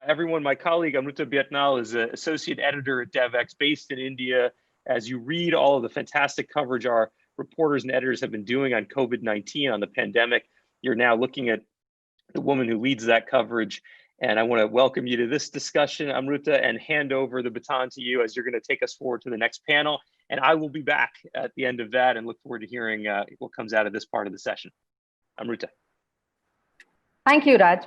Everyone, my colleague Amruta Byatnal is an associate editor at Devex based in India. As you read all of the fantastic coverage our reporters and editors have been doing on COVID-19, on the pandemic, you're now looking at the woman who leads that coverage. And I want to welcome you to this discussion, Amruta, and hand over the baton to you as you're going to take us forward to the next panel. And I will be back at the end of that and look forward to hearing what comes out of this part of the session. Amruta. Thank you, Raj.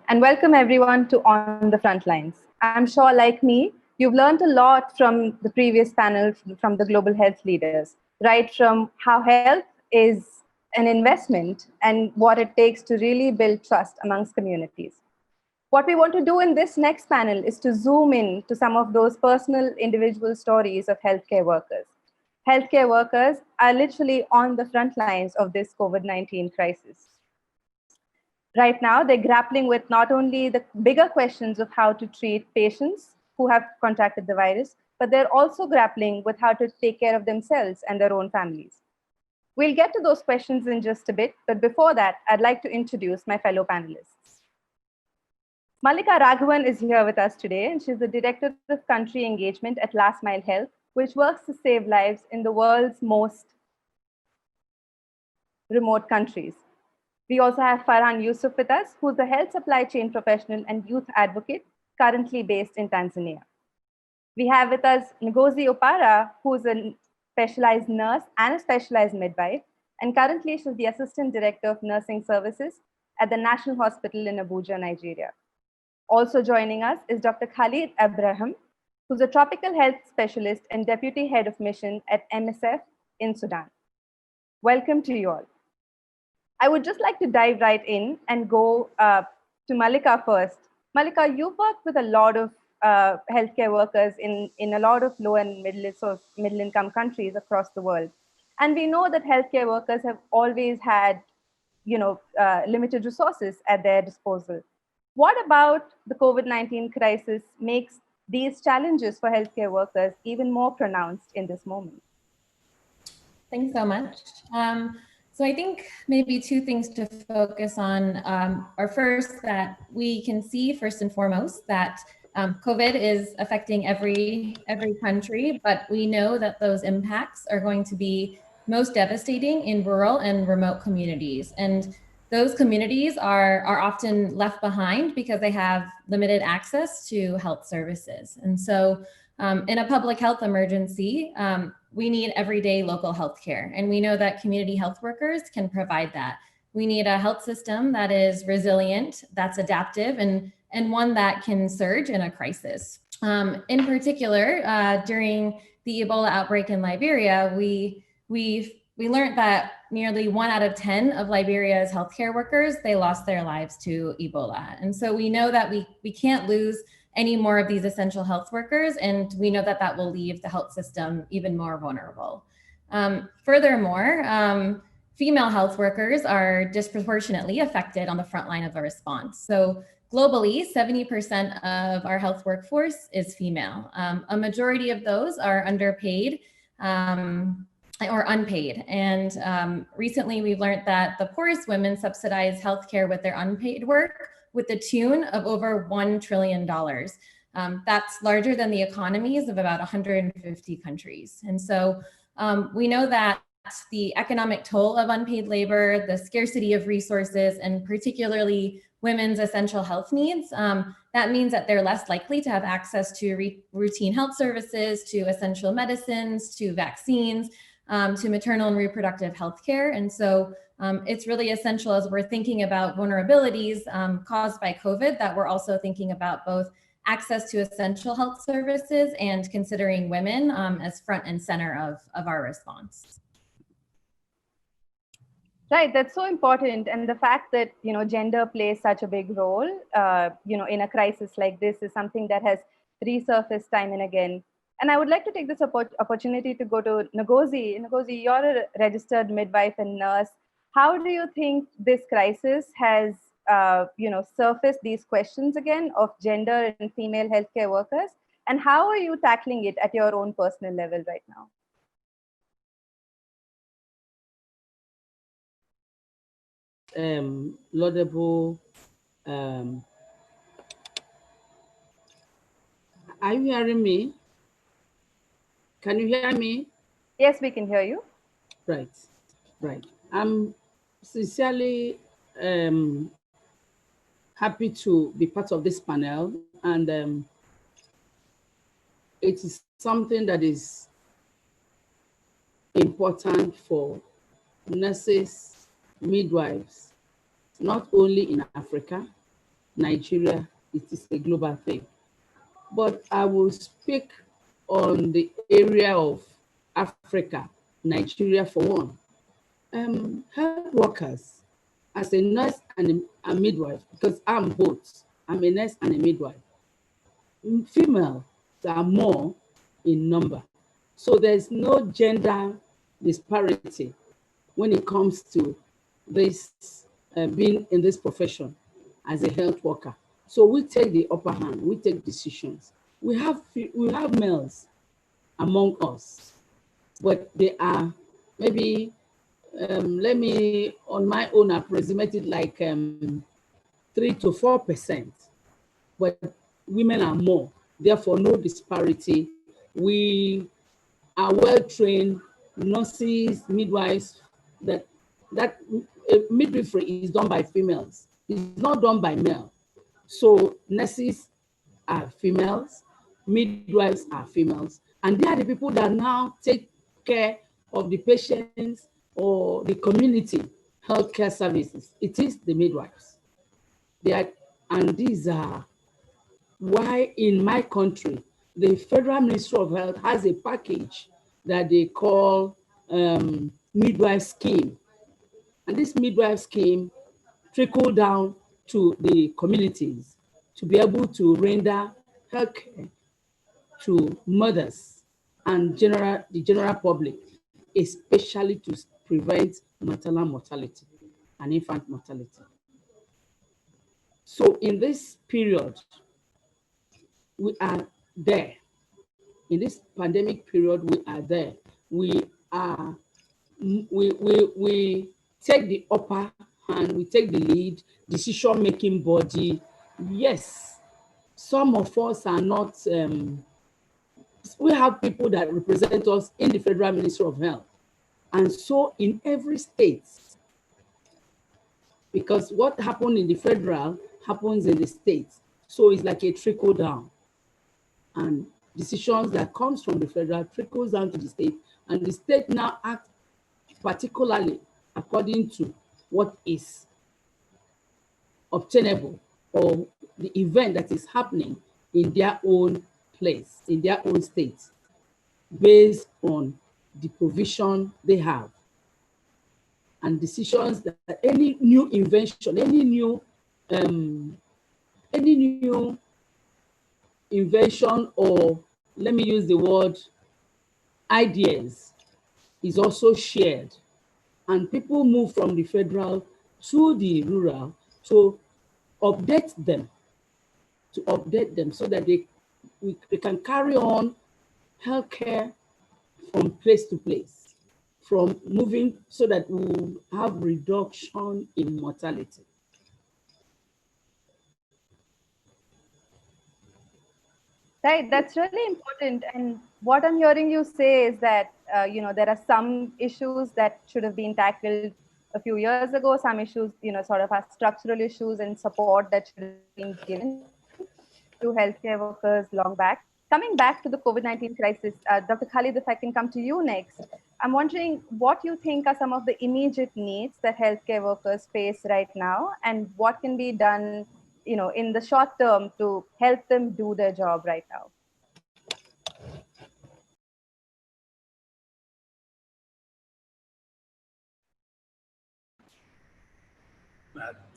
And welcome everyone to On the Frontlines. I'm sure, like me, you've learned a lot from the previous panel from the global health leaders, right from how health is an investment and what it takes to really build trust amongst communities. What we want to do in this next panel is to zoom in to some of those personal individual stories of healthcare workers. Healthcare workers are literally on the front lines of this COVID-19 crisis. Right now, they're grappling with not only the bigger questions of how to treat patients who have contracted the virus, but they're also grappling with how to take care of themselves and their own families. We'll get to those questions in just a bit, but before that, I'd like to introduce my fellow panelists. Mallika Raghavan is here with us today, and she's the Director of Country Engagement at Last Mile Health, which works to save lives in the world's most remote countries. We also have Farhan Yusuf with us, who's a health supply chain professional and youth advocate, currently based in Tanzania. We have with us Ngozi Opara, who's a specialized nurse and a specialized midwife, and currently she's the Assistant Director of Nursing Services at the National Hospital in Abuja, Nigeria. Also joining us is Dr. Khalid Abdelrahman, who's a tropical health specialist and Deputy Head of Mission at MSF in Sudan. Welcome to you all. I would just like to dive right in and go to Mallika first. Mallika, you've worked with a lot of healthcare workers in a lot of low and middle income countries across the world. And we know that healthcare workers have always had, limited resources at their disposal. What about the COVID-19 crisis makes these challenges for healthcare workers even more pronounced in this moment? Thanks so much. So I think maybe two things to focus on are first that we can see first and foremost that COVID is affecting every country, but we know that those impacts are going to be most devastating in rural and remote communities. And those communities are often left behind because they have limited access to health services. And so in a public health emergency, we need everyday local health care. And we know that community health workers can provide that. We need a health system that is resilient, that's adaptive, and one that can surge in a crisis. In particular, during the Ebola outbreak in Liberia, we learned that nearly 1 out of 10 of Liberia's healthcare workers, they lost their lives to Ebola. And so we know that we can't lose any more of these essential health workers, and we know that will leave the health system even more vulnerable. Furthermore, female health workers are disproportionately affected on the front line of a response. So globally, 70% of our health workforce is female. A majority of those are underpaid or unpaid. And recently we've learned that the poorest women subsidize healthcare with their unpaid work with the tune of over $1 trillion. That's larger than the economies of about 150 countries. And so we know that the economic toll of unpaid labor, the scarcity of resources, and particularly women's essential health needs, that means that they're less likely to have access to routine health services, to essential medicines, to vaccines, to maternal and reproductive health care. And so it's really essential as we're thinking about vulnerabilities caused by COVID that we're also thinking about both access to essential health services and considering women as front and center of our response. Right, that's so important. And the fact that, gender plays such a big role, in a crisis like this is something that has resurfaced time and again. And I would like to take this opportunity to go to Ngozi. Ngozi, you're a registered midwife and nurse. How do you think this crisis has, surfaced these questions again of gender and female healthcare workers? And how are you tackling it at your own personal level right now? Laudable Are you hearing me? Can you hear me? Yes, we can hear you. Right, right. I'm sincerely happy to be part of this panel, and it is something that is important for nurses, midwives, not only in Africa, Nigeria, it is a global thing. But I will speak on the area of Africa, Nigeria for one. Health workers, as a nurse and a midwife, because I'm both, I'm a nurse and a midwife. Females are more in number. So there's no gender disparity when it comes to this being in this profession as a health worker. So we take the upper hand, we take decisions. We have males among us, but they are maybe, let me on my own approximate it like 3 to 4%, but women are more, therefore no disparity. We are well-trained nurses, midwives, that midwifery is done by females. It's not done by male. So nurses are females, midwives are females, and they are the people that now take care of the patients or the community healthcare services. It is the midwives. And these are why in my country, the Federal Ministry of Health has a package that they call midwife scheme. And this midwife scheme trickle down to the communities to be able to render healthcare to mothers and the general public, especially to prevent maternal mortality and infant mortality. So in this period, we are there. In this pandemic period, we are there. We take the upper hand, we take the lead, decision-making body. Yes, some of us are not, we have people that represent us in the Federal Ministry of Health. And so in every state, because what happened in the federal happens in the states. So it's like a trickle down. And decisions that comes from the federal trickles down to the state, and the state now act particularly according to what is obtainable or the event that is happening in their own place, in their own state, based on the provision they have. And decisions that any new invention, any new invention, or let me use the word ideas, is also shared. And people move from the federal to the rural to update them so that they can carry on healthcare from place to place, from moving so that we will have reduction in mortality. Right, that's really important. And what I'm hearing you say is that, there are some issues that should have been tackled a few years ago, some issues, sort of are structural issues and support that should have been given to healthcare workers long back. Coming back to the COVID-19 crisis, Dr. Khalid, if I can come to you next, I'm wondering what you think are some of the immediate needs that healthcare workers face right now, and what can be done in the short term to help them do their job right now?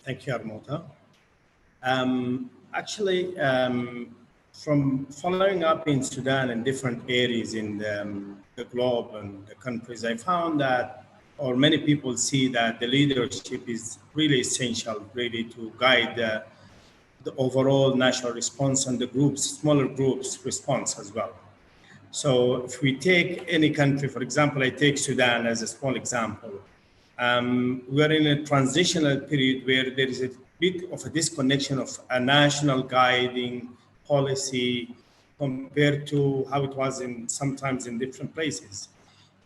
Thank you, Amruta. Actually, from following up in Sudan and different areas in the globe and the countries, I found that, or many people see that the leadership is really essential, really to guide the overall national response and the groups, smaller groups response as well. So if we take any country, for example, I take Sudan as a small example. We're in a transitional period where there is a bit of a disconnection of a national guiding policy compared to how it was sometimes in different places.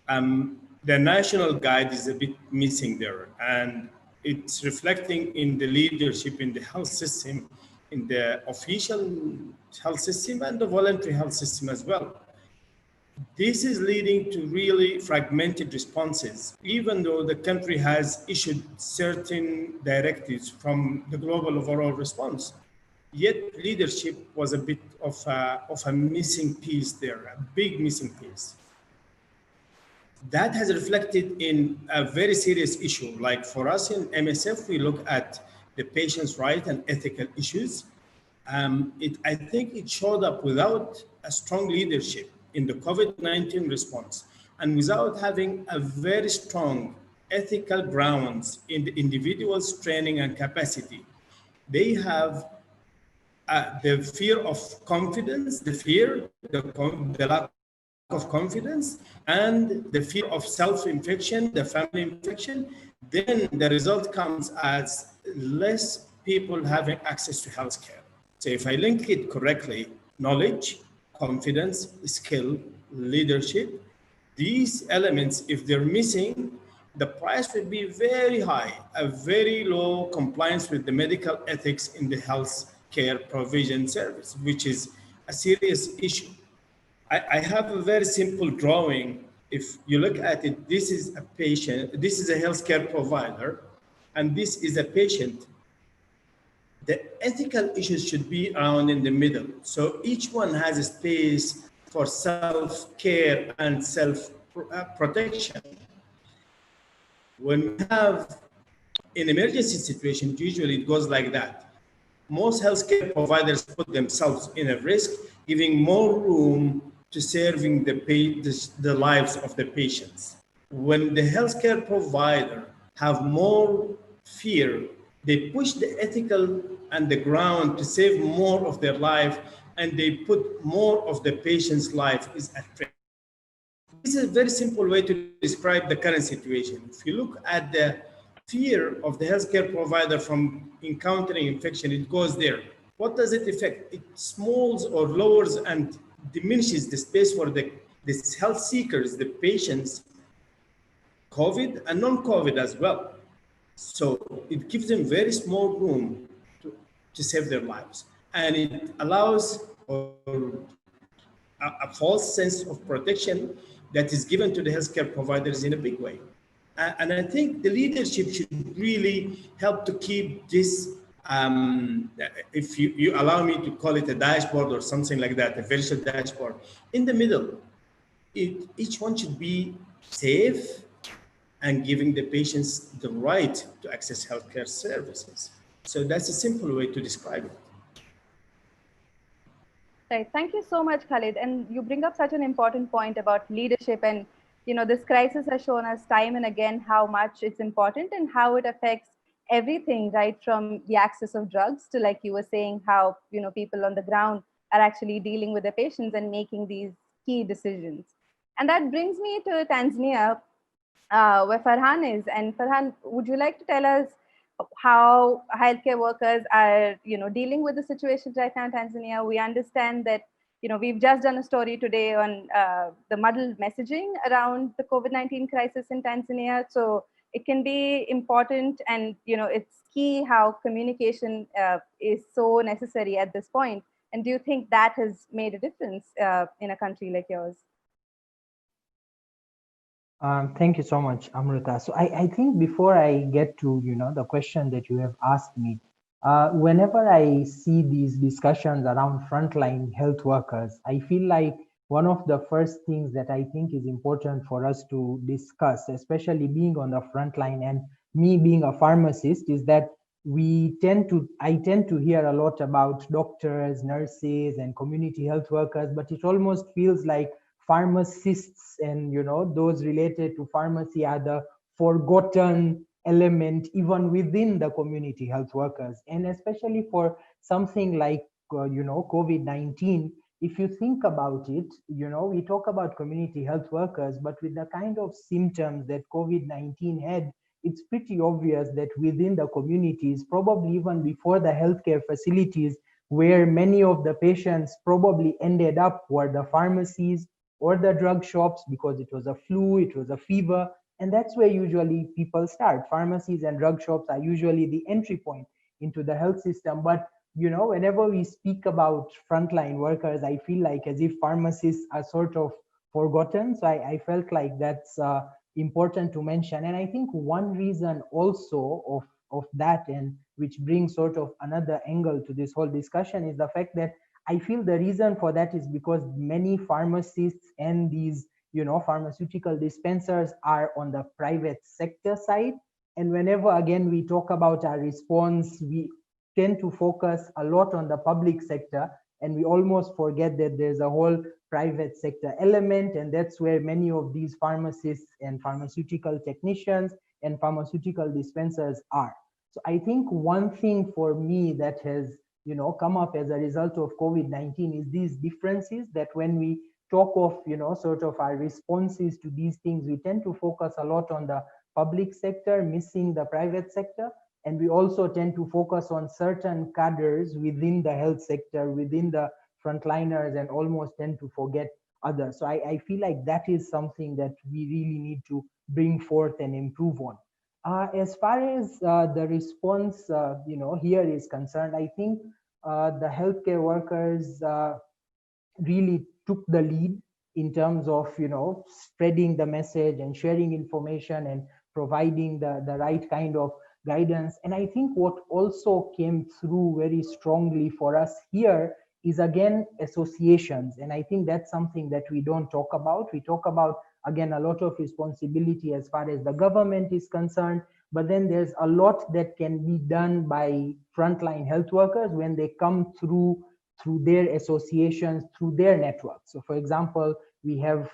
The national guide is a bit missing there, and it's reflecting in the leadership in the health system, in the official health system and the voluntary health system as well. This is leading to really fragmented responses, even though the country has issued certain directives from the global overall response. Yet leadership was a bit of a missing piece there, a big missing piece. That has reflected in a very serious issue. Like for us in MSF, we look at the patient's right and ethical issues. I think it showed up without a strong leadership in the COVID-19 response and without having a very strong ethical grounds in the individual's training and capacity. They have the fear of confidence, the lack of confidence, and the fear of self-infection, the family infection. Then the result comes as less people having access to healthcare. So if I link it correctly, knowledge, confidence, skill, leadership, these elements, if they're missing, the price will be very high, a very low compliance with the medical ethics in the health care provision service, which is a serious issue. I have a very simple drawing. If you look at it, this is a patient, this is a healthcare provider, and this is a patient. The ethical issues should be around in the middle. So each one has a space for self-care and self-protection. When we have in emergency situations, usually it goes like that. Most healthcare providers put themselves in a risk, giving more room to serving the lives of the patients. When the healthcare provider have more fear, they push the ethical and the ground to save more of their life, and they put more of the patient's life is at risk. This is a very simple way to describe the current situation. If you look at the fear of the healthcare provider from encountering infection, it goes there. What does it affect? It smalls or lowers and diminishes the space for the health seekers, the patients, COVID and non-COVID as well. So it gives them very small room to save their lives. And it allows a false sense of protection that is given to the healthcare providers in a big way. And I think the leadership should really help to keep this, if you allow me to call it a dashboard or something like that, a virtual dashboard, in the middle. Each one should be safe and giving the patients the right to access healthcare services. So that's a simple way to describe it. Right. Thank you so much, Khalid. And you bring up such an important point about leadership. And, you know, this crisis has shown us time and again how much it's important and how it affects everything, right? From the access of drugs to, like you were saying, how, you know, people on the ground are actually dealing with their patients and making these key decisions. And that brings me to Tanzania, where Farhan is. And Farhan, would you like to tell us how healthcare workers are, you know, dealing with the situation right now in Tanzania? We understand that, you know, we've just done a story today on the muddled messaging around the COVID-19 crisis in Tanzania. So it can be important, and, you know, it's key how communication is so necessary at this point. And do you think that has made a difference in a country like yours? Thank you so much, Amruta. So I think before I get to, you know, the question that you have asked me, whenever I see these discussions around frontline health workers, I feel like one of the first things that I think is important for us to discuss, especially being on the front line and me being a pharmacist, is that I tend to hear a lot about doctors, nurses, and community health workers, but it almost feels like pharmacists and, you know, those related to pharmacy are the forgotten element even within the community health workers. And especially for something like, you know, COVID-19, if you think about it, you know, we talk about community health workers, but with the kind of symptoms that COVID-19 had, it's pretty obvious that within the communities, probably even before the healthcare facilities, where many of the patients probably ended up were the pharmacies or the drug shops because it was a flu, it was a fever, and that's where usually people start. Pharmacies and drug shops are usually the entry point into the health system. But whenever we speak about frontline workers, I feel like as if pharmacists are sort of forgotten. So I felt like that's important to mention. And I think one reason also of that, and which brings sort of another angle to this whole discussion, is the fact that I feel the reason for that is because many pharmacists and these pharmaceutical dispensers are on the private sector side. And whenever, again, we talk about our response, we tend to focus a lot on the public sector, and we almost forget that there's a whole private sector element, and that's where many of these pharmacists and pharmaceutical technicians and pharmaceutical dispensers are. So I think one thing for me that has come up as a result of COVID-19 is these differences, that when we talk of sort of our responses to these things, we tend to focus a lot on the public sector, missing the private sector. And we also tend to focus on certain cadres within the health sector, within the frontliners, and almost tend to forget others. So I feel like that is something that we really need to bring forth and improve on. As far as the response, here is concerned, I think the healthcare workers really took the lead in terms of, spreading the message and sharing information and providing the right kind of guidance. And I think what also came through very strongly for us here is, again, associations. And I think that's something that we don't talk about. We talk about, again, a lot of responsibility as far as the government is concerned, but then there's a lot that can be done by frontline health workers when they come through their associations, through their networks. So for example, we have,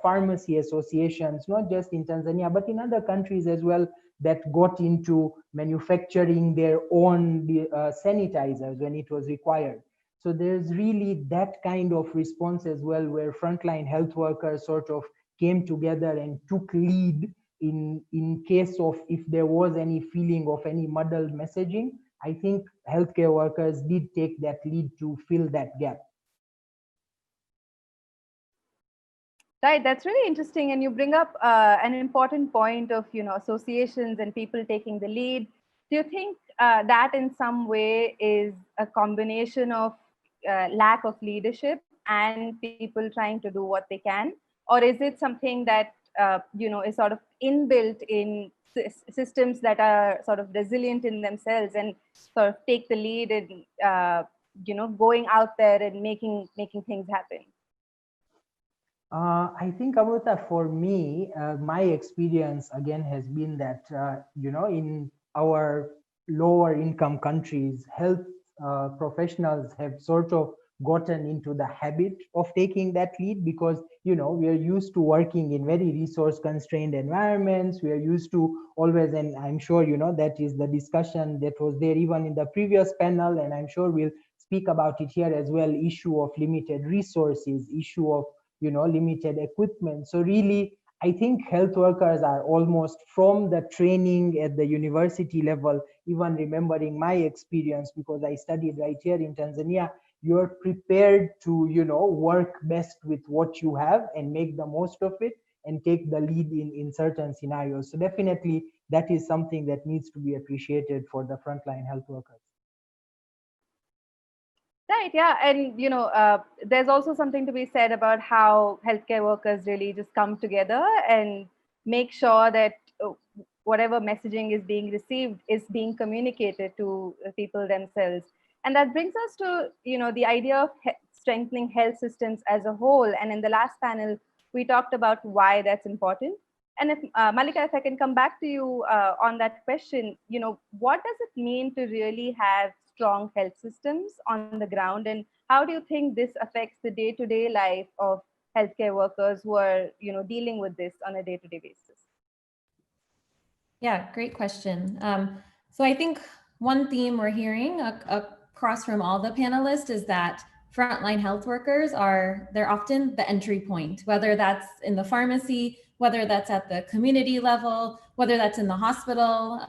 pharmacy associations, not just in Tanzania, but in other countries as well, that got into manufacturing their own sanitizers when it was required. So there's really that kind of response as well, where frontline health workers sort of came together and took lead in case of if there was any feeling of any muddled messaging. I think healthcare workers did take that lead to fill that gap. Right, that's really interesting, and you bring up an important point of associations and people taking the lead. Do you think that in some way is a combination of lack of leadership and people trying to do what they can, or is it something that is sort of inbuilt in systems that are sort of resilient in themselves and sort of take the lead in going out there and making things happen? I think, Amruta, for me, my experience again has been that, in our lower income countries, health professionals have sort of gotten into the habit of taking that lead because, we are used to working in very resource constrained environments. We are used to always, and I'm sure, that is the discussion that was there even in the previous panel, and I'm sure we'll speak about it here as well, issue of limited resources, issue of limited equipment. So really, I think health workers are almost from the training at the university level, even remembering my experience because I studied right here in Tanzania, you're prepared to, work best with what you have and make the most of it and take the lead in certain scenarios. So definitely that is something that needs to be appreciated for the frontline health workers. Right, yeah, and there's also something to be said about how healthcare workers really just come together and make sure that whatever messaging is being received is being communicated to people themselves. And that brings us to the idea of strengthening health systems as a whole. And in the last panel, we talked about why that's important. And if Mallika, if I can come back to you on that question, what does it mean to really have strong health systems on the ground, and how do you think this affects the day-to-day life of healthcare workers who are dealing with this on a day-to-day basis? Yeah, great question. So I think one theme we're hearing across from all the panelists is that frontline health workers they're often the entry point, whether that's in the pharmacy, whether that's at the community level, whether that's in the hospital.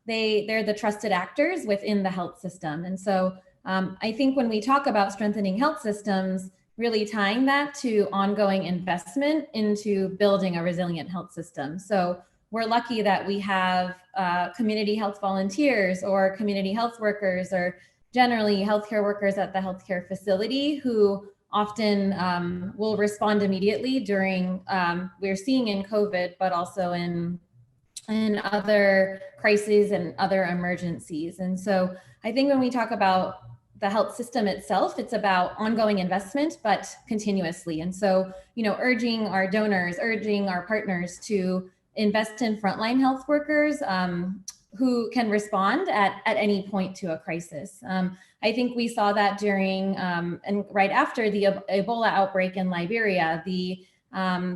They're the trusted actors within the health system. And so I think when we talk about strengthening health systems, really tying that to ongoing investment into building a resilient health system. So we're lucky that we have community health volunteers or community health workers or generally healthcare workers at the healthcare facility who often will respond immediately during, we're seeing in COVID, but also in other crises and other emergencies. And so I think when we talk about the health system itself, it's about ongoing investment, but continuously. And so, urging our donors, urging our partners to invest in frontline health workers who can respond at any point to a crisis. I think we saw that during and right after the Ebola outbreak in Liberia, the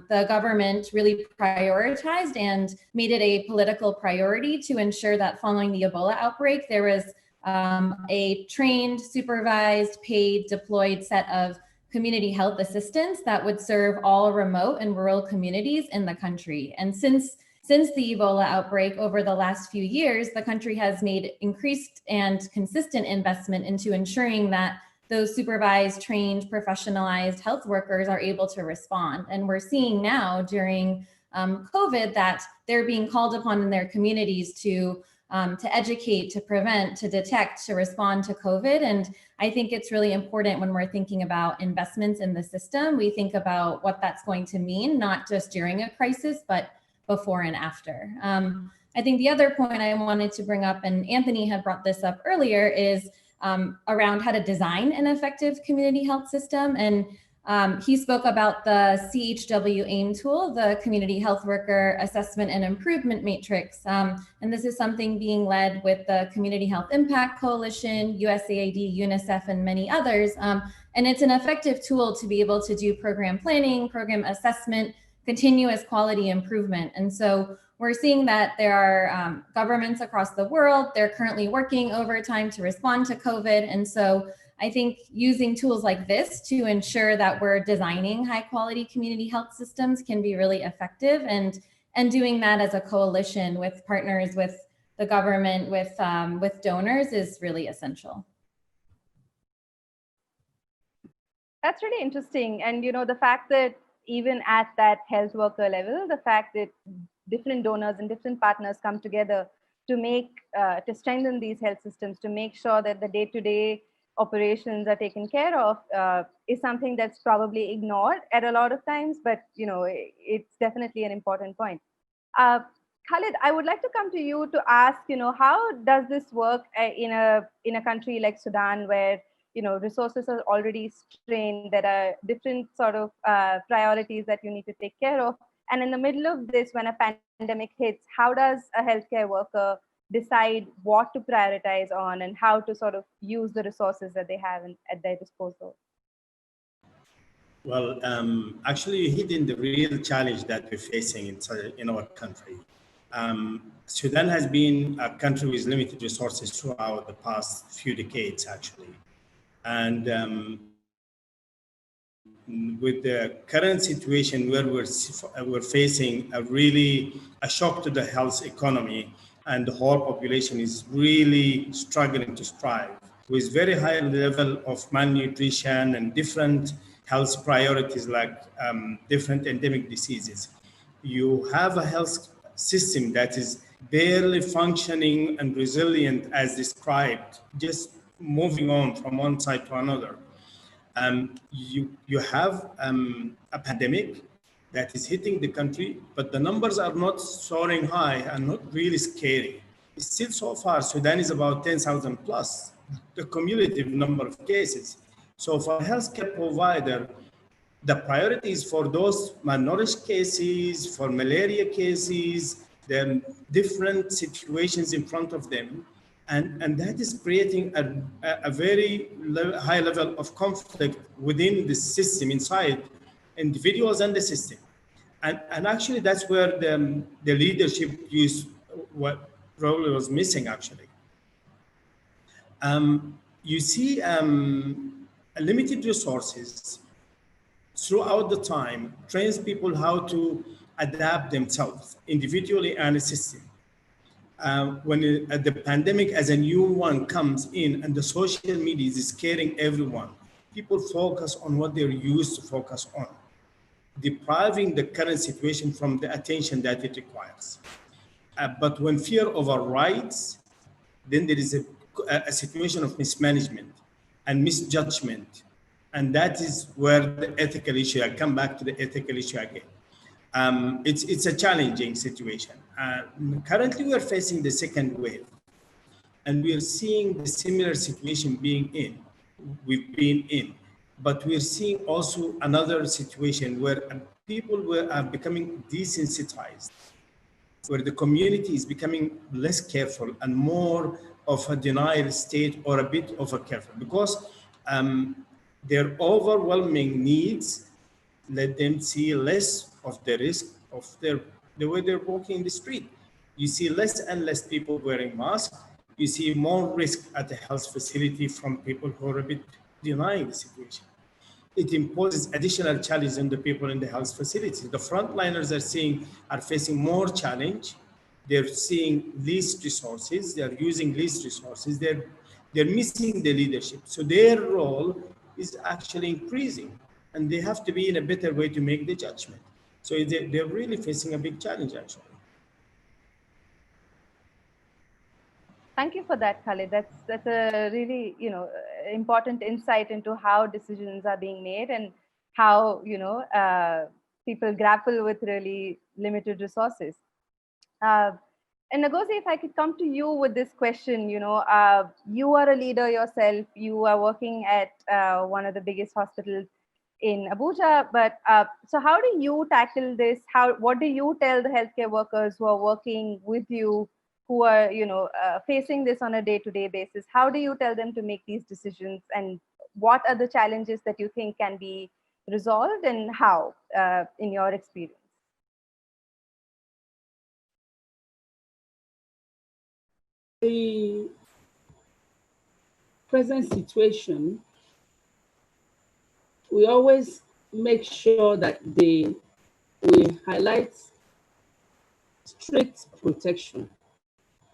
government really prioritized and made it a political priority to ensure that following the Ebola outbreak, there was a trained, supervised, paid, deployed set of community health assistants that would serve all remote and rural communities in the country. And since the Ebola outbreak over the last few years, the country has made increased and consistent investment into ensuring that those supervised, trained, professionalized health workers are able to respond. And we're seeing now during COVID that they're being called upon in their communities to educate, to prevent, to detect, to respond to COVID. And I think it's really important when we're thinking about investments in the system, we think about what that's going to mean, not just during a crisis, but before and after. I think the other point I wanted to bring up, and Anthony had brought this up earlier, is around how to design an effective community health system. And he spoke about the CHW AIM tool, the Community Health Worker Assessment and Improvement Matrix. And this is something being led with the Community Health Impact Coalition, USAID, UNICEF, and many others. And it's an effective tool to be able to do program planning, program assessment, continuous quality improvement. And so we're seeing that there are governments across the world, they're currently working overtime to respond to COVID. And so I think using tools like this to ensure that we're designing high quality community health systems can be really effective, and doing that as a coalition with partners, with the government, with donors is really essential. That's really interesting. And the fact that even at that health worker level, the fact that different donors and different partners come together to make to strengthen these health systems, to make sure that the day-to-day operations are taken care of is something that's probably ignored at a lot of times, but it's definitely an important point. Khalid, I would like to come to you to ask, how does this work in a country like Sudan, where resources are already strained, there are different sort of priorities that you need to take care of, and in the middle of this, when a pandemic hits, how does a healthcare worker decide what to prioritize on and how to sort of use the resources that they have at their disposal? Well, actually, you hit in the real challenge that we're facing in our country. Sudan has been a country with limited resources throughout the past few decades, actually. And with the current situation where we're facing a shock to the health economy, and the whole population is really struggling to strive with very high level of malnutrition and different health priorities like different endemic diseases. You have a health system that is barely functioning and resilient as described, just moving on from one side to another. You have a pandemic that is hitting the country, but the numbers are not soaring high and not really scary. Still, so far, Sudan is about 10,000 plus, the cumulative number of cases. So for a healthcare provider, the priority is for those malnourished cases, for malaria cases, the different situations in front of them. And that is creating a very high level of conflict within the system, inside individuals and the system. And actually, that's where the leadership what role was missing, actually. You see limited resources throughout the time trains people how to adapt themselves individually and a system. the pandemic as a new one comes in and the social media is scaring everyone, people focus on what they're used to focus on, depriving the current situation from the attention that it requires. But when fear overrides, then there is a situation of mismanagement and misjudgment. And that is where the ethical issue, I come back to the ethical issue again. It's a challenging situation. Currently, we are facing the second wave, and we are seeing the similar situation we've been in, but we're seeing also another situation where people are becoming desensitized, where the community is becoming less careful and more of a denial state or a bit of a careful, because their overwhelming needs let them see less of the risk of the way they're walking in the street. You see less and less people wearing masks. You see more risk at the health facility from people who are a bit denying the situation. It imposes additional challenges on the people in the health facilities. The frontliners are facing more challenge. They're seeing least resources. They're using least resources. They're missing the leadership. So their role is actually increasing, and they have to be in a better way to make the judgment. So they're really facing a big challenge, actually. Thank you for that, Khalid. That's a really important insight into how decisions are being made and how people grapple with really limited resources. And Ngozi, if I could come to you with this question, you are a leader yourself. You are working at one of the biggest hospitals in Abuja. But so how do you tackle this? What do you tell the healthcare workers who are working with you, who are facing this on a day-to-day basis? How do you tell them to make these decisions, and what are the challenges that you think can be resolved, and how, in your experience? The present situation, we always make sure that we highlight strict protection,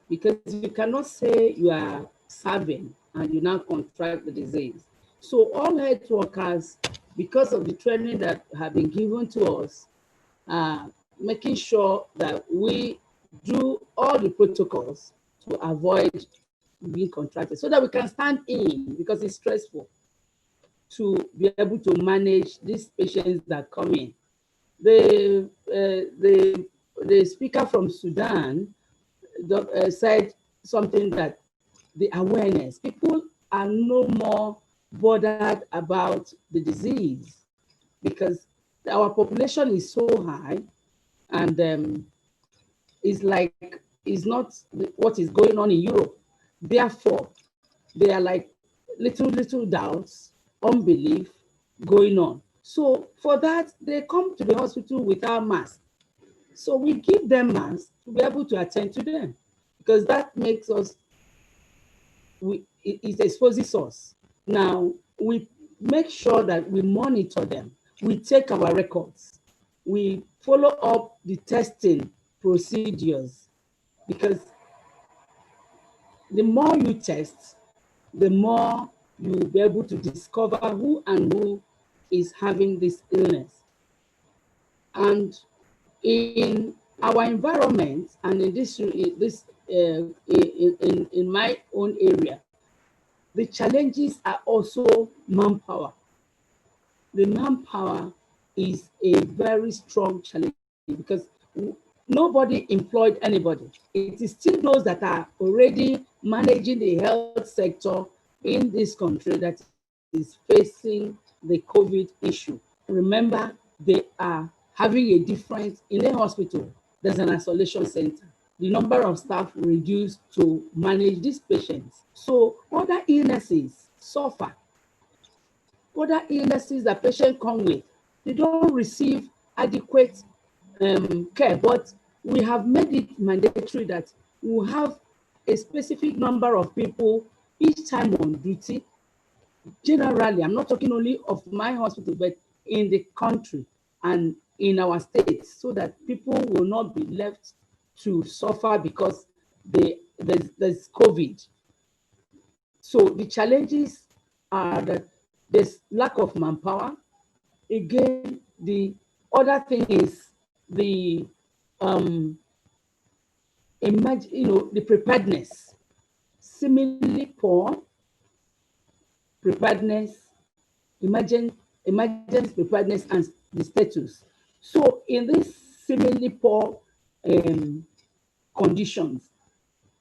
because you cannot say you are serving and you now contract the disease. So all health workers, because of the training that have been given to us, making sure that we do all the protocols to avoid being contracted, so that we can stand in, because it's stressful to be able to manage these patients that come in. The speaker from Sudan said something, that the awareness, people are no more bothered about the disease, because our population is so high, and is not what is going on in Europe. Therefore, there are like little doubts, unbelief going on. So for that, they come to the hospital without masks. So we give them masks to be able to attend to them, because that makes us, it exposes us. Now, we make sure that we monitor them. We take our records. We follow up the testing procedures, because the more you test, the more you'll be able to discover who is having this illness. And in our environment, and in my own area, the challenges are also manpower. The manpower is a very strong challenge, because nobody employed anybody. It is still those that are already managing the health sector in this country that is facing the COVID issue. Remember, they are having a difference in a hospital. There's an isolation center. The number of staff reduced to manage these patients. So other illnesses suffer. Other illnesses that patients come with, they don't receive adequate care, but we have made it mandatory that we have a specific number of people each time on duty. Generally, I'm not talking only of my hospital, but in the country and in our states, so that people will not be left to suffer because there's COVID. So the challenges are that there's lack of manpower. Again, the other thing is the the preparedness, seemingly poor preparedness, emergency preparedness, and the status. So in this seemingly poor conditions,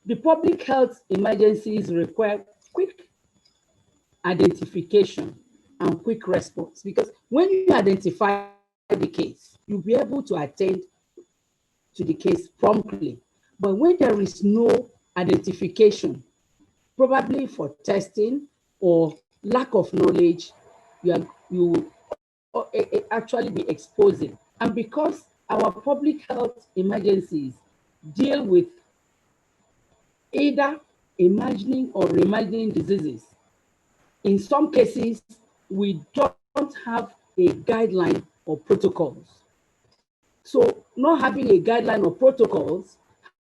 the public health emergencies require quick identification and quick response, because when you identify the case, you'll be able to attend to the case promptly. But when there is no identification, probably for testing or lack of knowledge, you actually be exposing. And because our public health emergencies deal with either imagining or reimagining diseases, in some cases, we don't have a guideline or protocols. So not having a guideline or protocols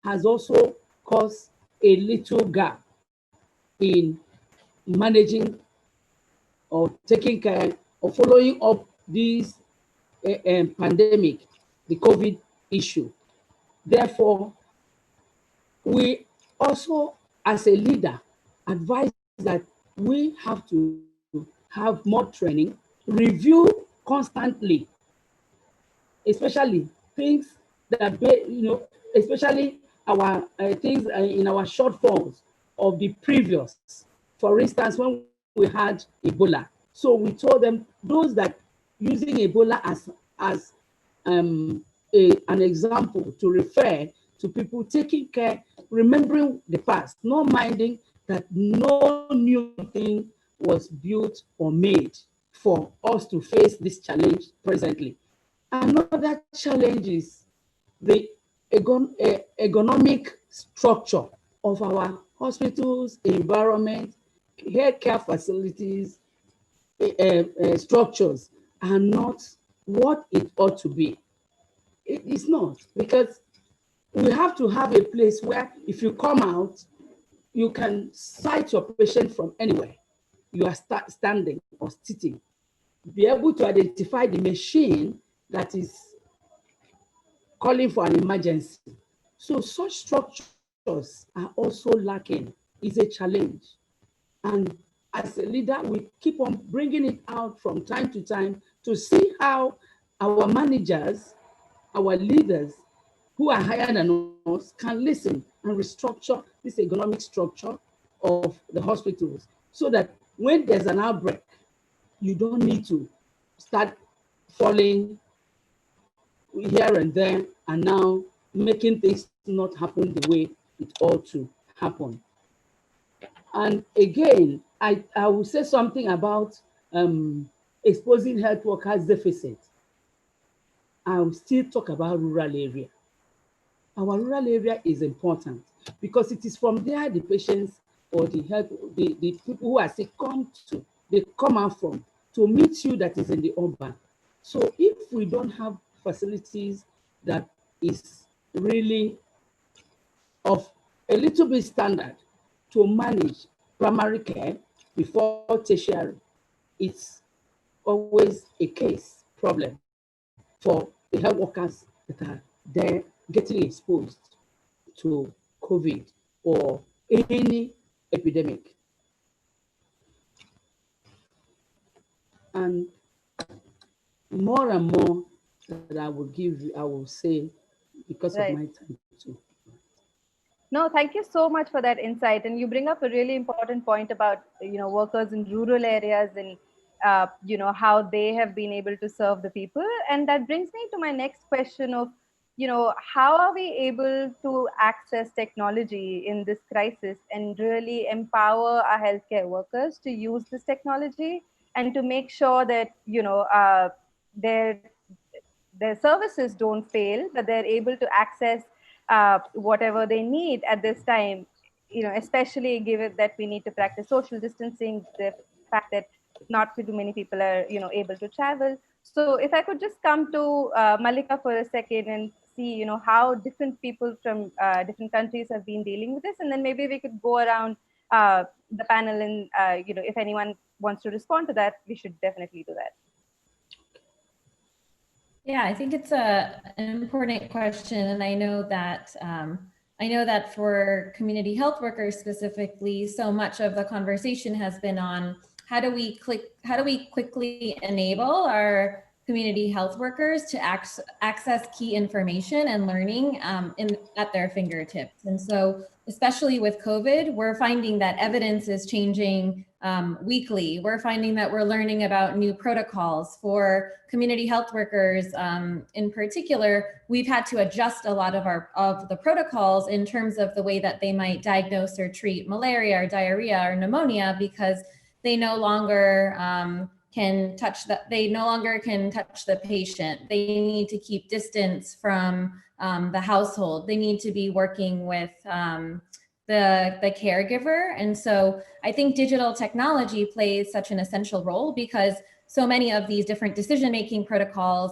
has also caused a little gap in managing or taking care or following up this pandemic, the COVID issue. Therefore, we also, as a leader, advise that we have to have more training, review constantly, especially things that, especially our things in our shortfalls of the previous. For instance, when we had Ebola, so we told them, those that using Ebola as an example to refer to people taking care, remembering the past, not minding that no new thing was built or made for us to face this challenge presently. Another challenge is the ergonomic structure of our hospitals, environment, healthcare facilities, structures are not what it ought to be. It is not, because we have to have a place where if you come out, you can sight your patient from anywhere. You are standing or sitting. Be able to identify the machine that is calling for an emergency. So such structures are also lacking. It's a challenge. And as a leader, we keep on bringing it out from time to time to see how our managers, our leaders who are higher than us can listen and restructure this economic structure of the hospitals, so that when there's an outbreak, you don't need to start falling here and there and now making things not happen the way it ought to happen. And again, I will say something about exposing health workers deficit. I will still talk about rural area. Our rural area is important because it is from there the patients or the people who are sick they come out from to meet you that is in the urban. So if we don't have facilities that is really of a little bit standard to manage primary care before tertiary, it's always a case problem for the health workers that are there getting exposed to COVID or any epidemic. And more and more that I will say because of my time too. No, thank you so much for that insight. And you bring up a really important point about, workers in rural areas and, how they have been able to serve the people. And that brings me to my next question of, how are we able to access technology in this crisis and really empower our healthcare workers to use this technology and to make sure that, their services don't fail, but they're able to access whatever they need at this time, especially given that we need to practice social distancing, the fact that not too many people are, able to travel. So if I could just come to Mallika for a second and see, how different people from different countries have been dealing with this, and then maybe we could go around the panel, and if anyone wants to respond to that, we should definitely do that. Yeah, I think it's an important question, and I know that for community health workers specifically, so much of the conversation has been on how do we quickly enable our community health workers to access key information and learning at their fingertips. And so, especially with COVID, we're finding that evidence is changing weekly. We're finding that we're learning about new protocols for community health workers. In particular, we've had to adjust a lot of the protocols in terms of the way that they might diagnose or treat malaria or diarrhea or pneumonia, because they no longer can touch the patient. They need to keep distance from the household. They need to be working with the caregiver. And so I think digital technology plays such an essential role, because so many of these different decision-making protocols,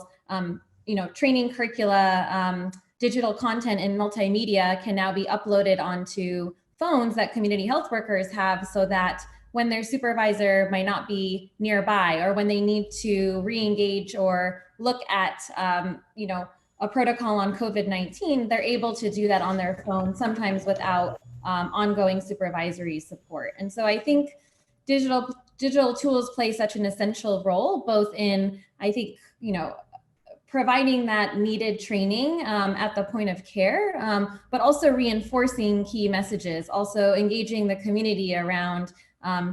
training curricula, digital content and multimedia can now be uploaded onto phones that community health workers have, so that when their supervisor might not be nearby, or when they need to re-engage or look at a protocol on COVID-19, they're able to do that on their phone, sometimes without ongoing supervisory support. And so I think digital tools play such an essential role, both in, I think, providing that needed training at the point of care, but also reinforcing key messages, also engaging the community around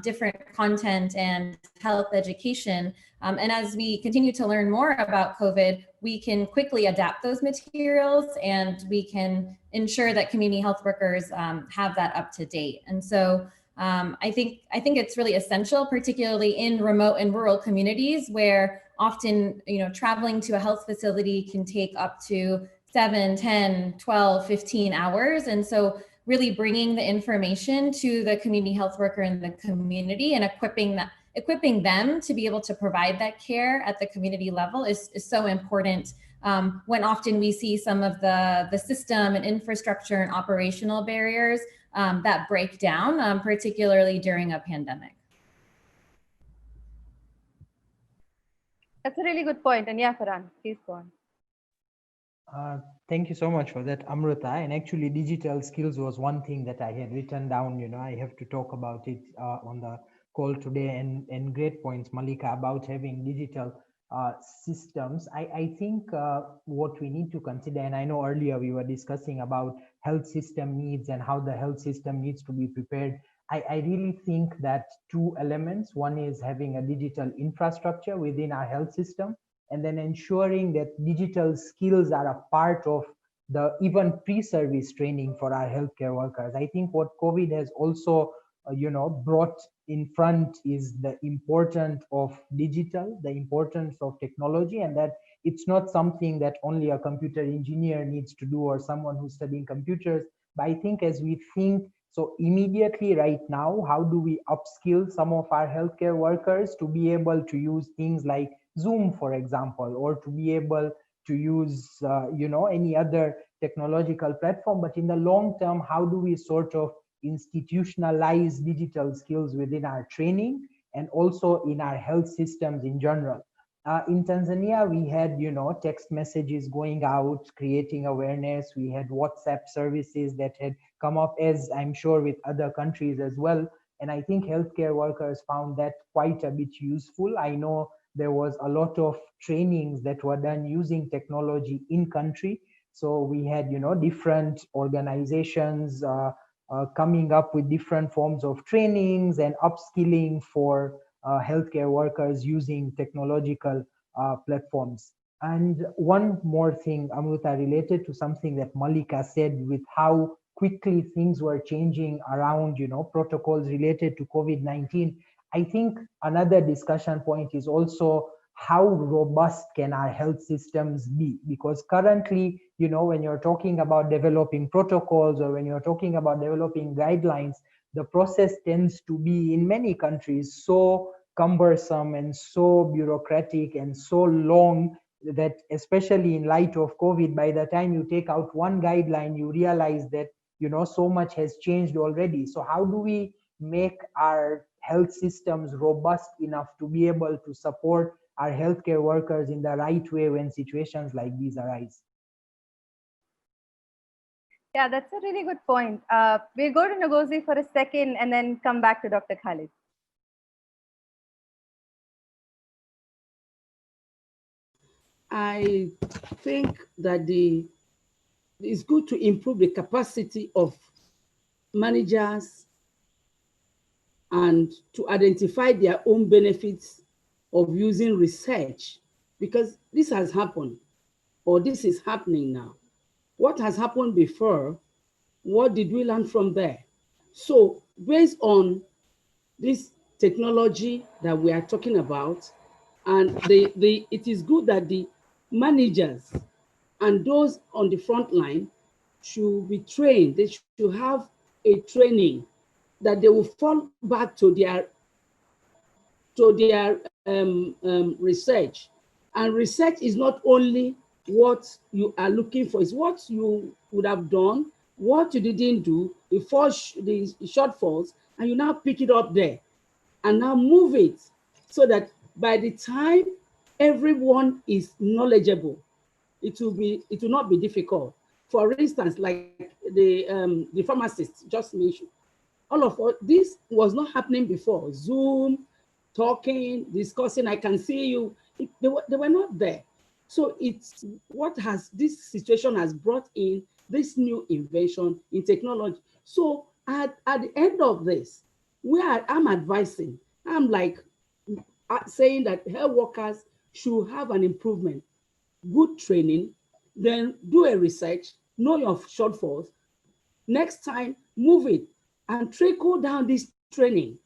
different content and health education. And as we continue to learn more about COVID, we can quickly adapt those materials, and we can ensure that community health workers have that up to date. And so I think it's really essential, particularly in remote and rural communities, where often traveling to a health facility can take up to 7, 10, 12, 15 hours. And so really bringing the information to the community health worker in the community and equipping them to be able to provide that care at the community level is so important, when often we see some of the system and infrastructure and operational barriers that break down, particularly during a pandemic. That's a really good point. And yeah, Farhan, please go on. Thank you so much for that, Amruta. And actually, digital skills was one thing that I had written down. I have to talk about it on the call today. And great points, Mallika, about having digital systems. I think what we need to consider, and I know earlier we were discussing about health system needs and how the health system needs to be prepared. I really think that two elements. One is having a digital infrastructure within our health system, and then ensuring that digital skills are a part of the even pre-service training for our healthcare workers. I think what COVID has also brought in front is the importance of digital, the importance of technology, and that it's not something that only a computer engineer needs to do or someone who's studying computers. But I think as we think, so immediately right now, how do we upskill some of our healthcare workers to be able to use things like Zoom, for example, or to be able to use, any other technological platform. But in the long term, how do we sort of institutionalize digital skills within our training and also in our health systems in general? In Tanzania, we had, text messages going out, creating awareness. We had WhatsApp services that had come up, as I'm sure with other countries as well. And I think healthcare workers found that quite a bit useful. I know there was a lot of trainings that were done using technology in country. So we had, different organizations coming up with different forms of trainings and upskilling for healthcare workers using technological platforms. And one more thing, Amruta, related to something that Mallika said, with how quickly things were changing around, protocols related to COVID-19. I think another discussion point is also how robust can our health systems be? Because currently, when you're talking about developing protocols or when you're talking about developing guidelines, the process tends to be in many countries so cumbersome and so bureaucratic and so long that especially in light of COVID, by the time you take out one guideline, you realize that, you know, so much has changed already. So how do we make our health systems robust enough to be able to support our healthcare workers in the right way when situations like these arise? Yeah, that's a really good point. We'll go to Ngozi for a second and then come back to Dr. Khalid. I think that it's good to improve the capacity of managers and to identify their own benefits of using research, because this has happened, or this is happening now. What has happened before? What did we learn from there? So based on this technology that we are talking about, and it is good that the managers and those on the front line should be trained. They should have a training that they will fall back to their research. And research is not only what you are looking for, it's what you would have done, what you didn't do, the shortfalls, and you now pick it up there and now move it so that by the time everyone is knowledgeable, it will not be difficult. For instance, like the pharmacist just mentioned, all of this was not happening before. Zoom, talking, discussing, I can see you, they were not there. So it's this situation has brought in this new invention in technology. So at the end of this, I'm advising, I'm like saying that health workers should have an improvement, good training, then do a research, know your shortfalls. Next time, move it and trickle down this training.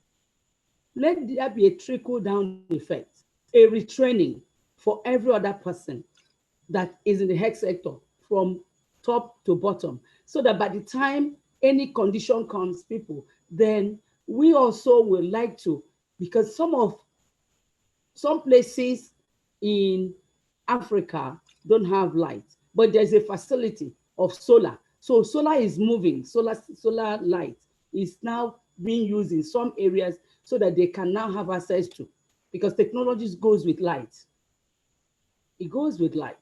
Let there be a trickle down effect, a retraining for every other person that is in the health sector from top to bottom, so that by the time any condition comes, people, then we also will like to, because some places in Africa don't have light, but there's a facility of solar. So solar is moving, solar light is now being used in some areas so that they can now have access to, because technology goes with light. It goes with light.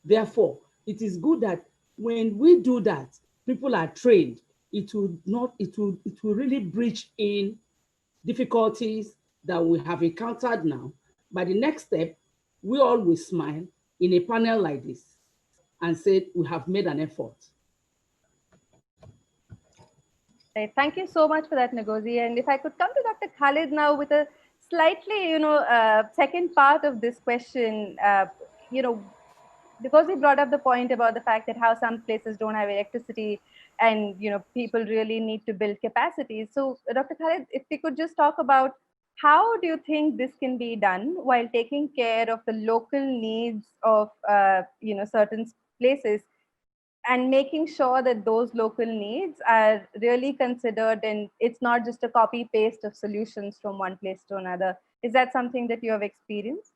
Therefore, it is good that when we do that, people are trained. It will really breach in difficulties that we have encountered now. By the next step, we all will smile in a panel like this and say we have made an effort. Right. Thank you so much for that, Ngozi. And if I could come to Dr. Khalid now with a slightly, second part of this question, because we brought up the point about the fact that how some places don't have electricity and, people really need to build capacity. So Dr. Khalid, if we could just talk about how do you think this can be done while taking care of the local needs of, certain places, and making sure that those local needs are really considered and it's not just a copy paste of solutions from one place to another. Is that something that you have experienced?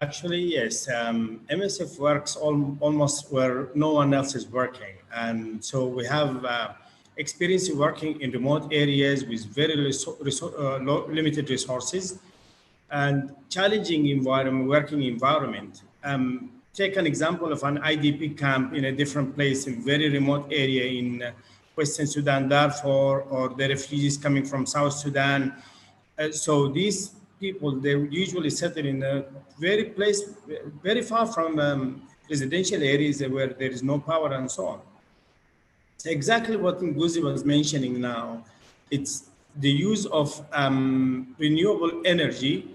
Actually, yes. MSF works almost where no one else is working. And so we have experience working in remote areas with very limited resources and challenging working environment. Take an example of an IDP camp in a different place in very remote area in Western Sudan, Darfur, or the refugees coming from South Sudan. So these people, they usually settle in a very far from residential areas where there is no power and so on. It's exactly what Ngozi was mentioning now. It's the use of renewable energy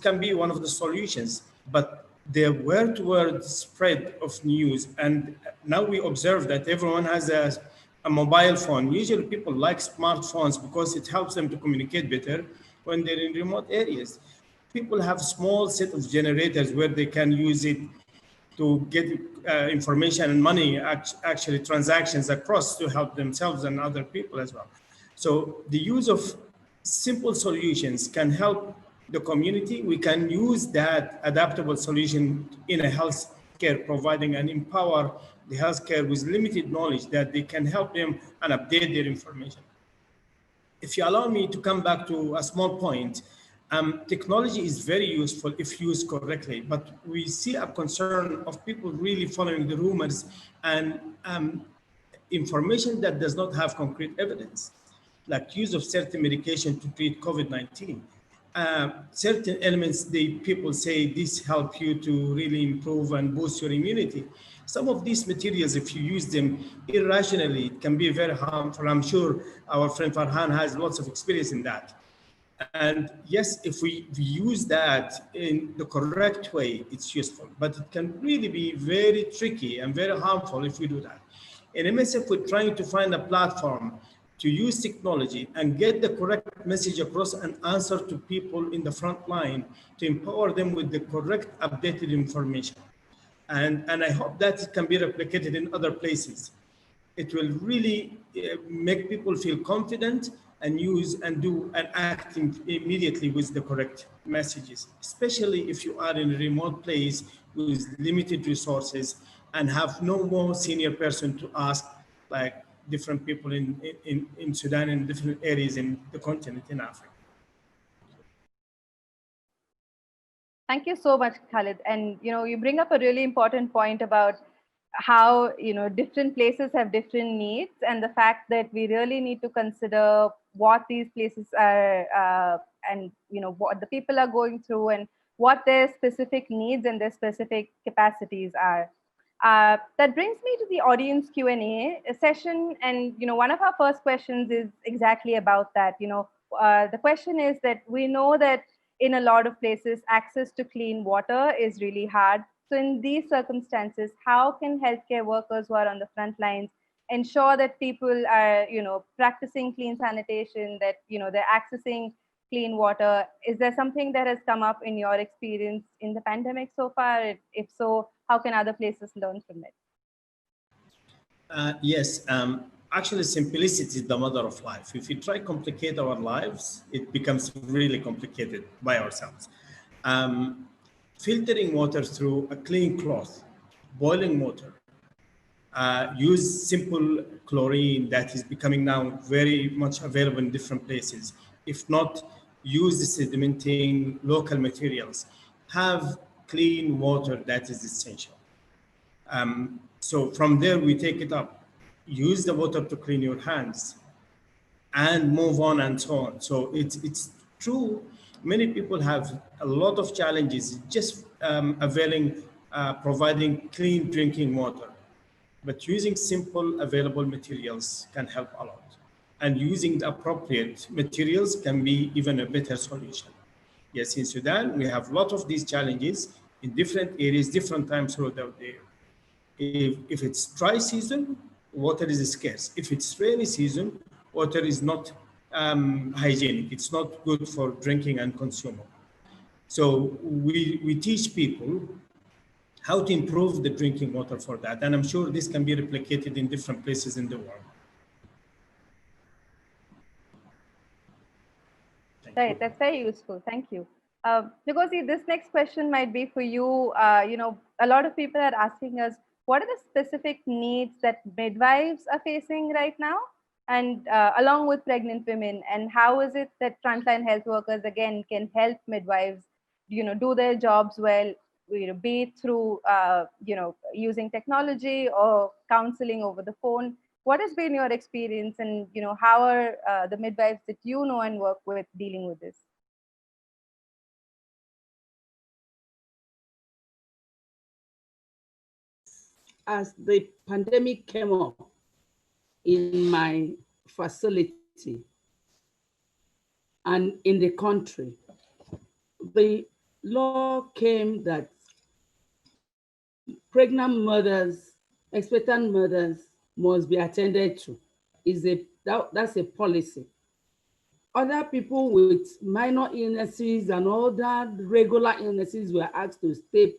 can be one of the solutions, but the word-to-word spread of news, and now we observe that everyone has a mobile phone. Usually people like smartphones because it helps them to communicate better when they're in remote areas. People have small set of generators where they can use it to get information and money, actually transactions across to help themselves and other people as well. So the use of simple solutions can help the community, we can use that adaptable solution in a healthcare providing and empower the healthcare with limited knowledge that they can help them and update their information. If you allow me to come back to a small point, technology is very useful if used correctly, but we see a concern of people really following the rumors and information that does not have concrete evidence, like use of certain medication to treat COVID-19. Certain elements, people say this help you to really improve and boost your immunity. Some of these materials, if you use them irrationally, it can be very harmful. I'm sure our friend Farhan has lots of experience in that. And yes, if we use that in the correct way, it's useful, but it can really be very tricky and very harmful if we do that. In MSF, we're trying to find a platform to use technology and get the correct message across and answer to people in the front line to empower them with the correct updated information. And I hope that it can be replicated in other places. It will really make people feel confident and use and do and act immediately with the correct messages, especially if you are in a remote place with limited resources and have no more senior person to ask, like different people in Sudan and different areas in the continent in Africa. Thank you so much, Khalid. And you bring up a really important point about how different places have different needs, and the fact that we really need to consider what these places are and what the people are going through and what their specific needs and their specific capacities are. That brings me to the audience Q&A session, and one of our first questions is exactly about that. The question is that we know that in a lot of places access to clean water is really hard. So in these circumstances, how can healthcare workers who are on the front lines ensure that people are practicing clean sanitation, that they're accessing clean water? Is there something that has come up in your experience in the pandemic so far? If so, how can other places learn from it? Yes, actually simplicity is the mother of life. If we try to complicate our lives, it becomes really complicated by ourselves. Filtering water through a clean cloth, boiling water, use simple chlorine that is becoming now very much available in different places. If not, use the sedimenting local materials. Have clean water, that is essential. So from there, we take it up. Use the water to clean your hands and move on and so on. So it's true. Many people have a lot of challenges just providing clean drinking water. But using simple available materials can help a lot. And using the appropriate materials can be even a better solution. Yes, in Sudan, we have a lot of these challenges in different areas, different times throughout the year. If it's dry season, water is scarce. If it's rainy season, water is not hygienic. It's not good for drinking and consuming. So we teach people how to improve the drinking water for that. And I'm sure this can be replicated in different places in the world. Right, that's very useful. Thank you. Ngozi, this next question might be for you. A lot of people are asking us, what are the specific needs that midwives are facing right now? And along with pregnant women, and how is it that frontline health workers, again, can help midwives, do their jobs well, be it through, using technology or counseling over the phone? What has been your experience, and how are the midwives that you know and work with dealing with this? As the pandemic came up in my facility and in the country, the law came that pregnant mothers, expectant mothers must be attended to. That's a policy. Other people with minor illnesses and other regular illnesses were asked to stay